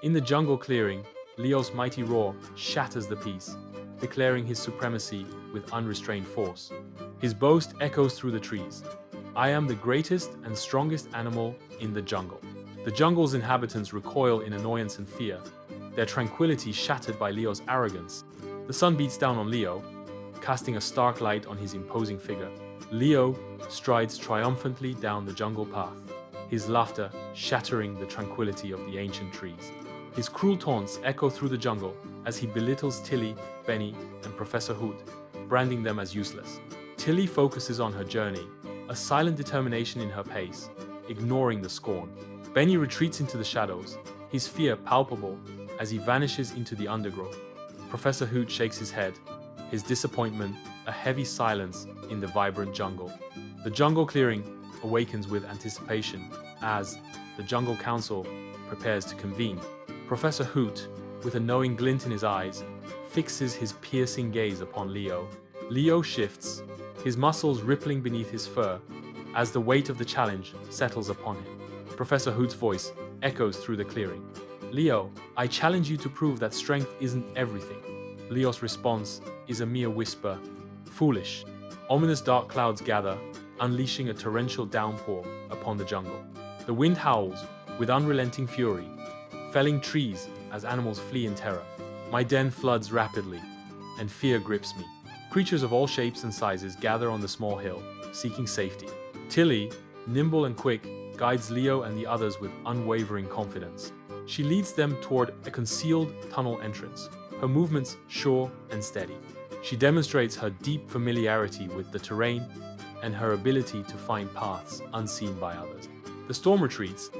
In the jungle clearing, Leo's mighty roar shatters the peace, declaring his supremacy with unrestrained force. His boast echoes through the trees. I am the greatest and strongest animal in the jungle. The jungle's inhabitants recoil in annoyance and fear, their tranquility shattered by Leo's arrogance. The sun beats down on Leo, casting a stark light on his imposing figure. Leo strides triumphantly down the jungle path, his laughter shattering the tranquility of the ancient trees. His cruel taunts echo through the jungle as he belittles Tilly, Benny, and Professor Hoot, branding them as useless. Tilly focuses on her journey, a silent determination in her pace, ignoring the scorn. Benny retreats into the shadows, his fear palpable as he vanishes into the undergrowth. Professor Hoot shakes his head, his disappointment a heavy silence in the vibrant jungle. The jungle clearing awakens with anticipation as the Jungle Council prepares to convene. Professor Hoot, with a knowing glint in his eyes, fixes his piercing gaze upon Leo. Leo shifts, his muscles rippling beneath his fur as the weight of the challenge settles upon him. Professor Hoot's voice echoes through the clearing. Leo, I challenge you to prove that strength isn't everything. Leo's response is a mere whisper. Foolish. Ominous dark clouds gather, unleashing a torrential downpour upon the jungle. The wind howls with unrelenting fury, felling trees as animals flee in terror. My den floods rapidly, and fear grips me. Creatures of all shapes and sizes gather on the small hill, seeking safety. Tilly, nimble and quick, guides Leo and the others with unwavering confidence. She leads them toward a concealed tunnel entrance, her movements sure and steady. She demonstrates her deep familiarity with the terrain and her ability to find paths unseen by others. The storm retreats,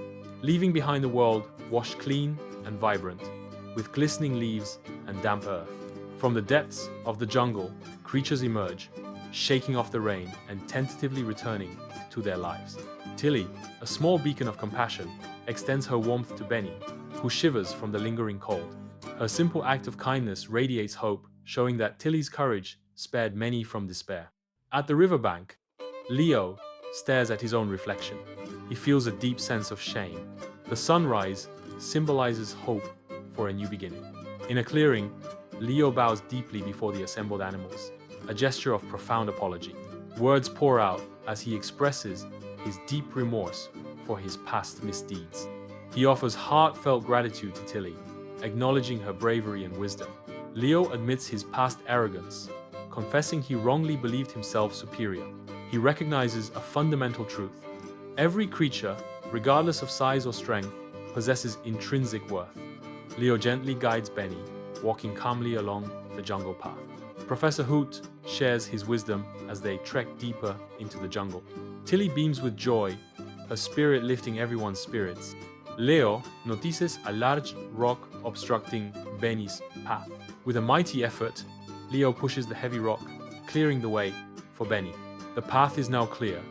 leaving behind a world washed clean and vibrant, with glistening leaves and damp earth. From the depths of the jungle, creatures emerge, shaking off the rain and tentatively returning to their lives. Tilly, a small beacon of compassion, extends her warmth to Benny, who shivers from the lingering cold. Her simple act of kindness radiates hope, showing that Tilly's courage spared many from despair. At the riverbank, Leo stares at his own reflection. He feels a deep sense of shame. The sunrise symbolizes hope for a new beginning. In a clearing, Leo bows deeply before the assembled animals, a gesture of profound apology. Words pour out as he expresses his deep remorse for his past misdeeds. He offers heartfelt gratitude to Tilly, acknowledging her bravery and wisdom. Leo admits his past arrogance, confessing he wrongly believed himself superior. He recognizes a fundamental truth. Every creature, regardless of size or strength, possesses intrinsic worth. Leo gently guides Benny, walking calmly along the jungle path. Professor Hoot shares his wisdom as they trek deeper into the jungle. Tilly beams with joy, her spirit lifting everyone's spirits. Leo notices a large rock obstructing Benny's path. With a mighty effort, Leo pushes the heavy rock, clearing the way for Benny. The path is now clear,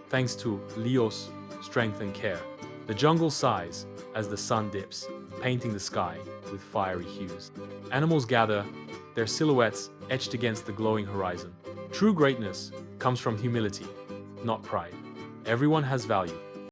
thanks to Leo's strength and care. The jungle sighs as the sun dips, painting the sky with fiery hues. Animals gather, their silhouettes etched against the glowing horizon. True greatness comes from humility, not pride. Everyone has value,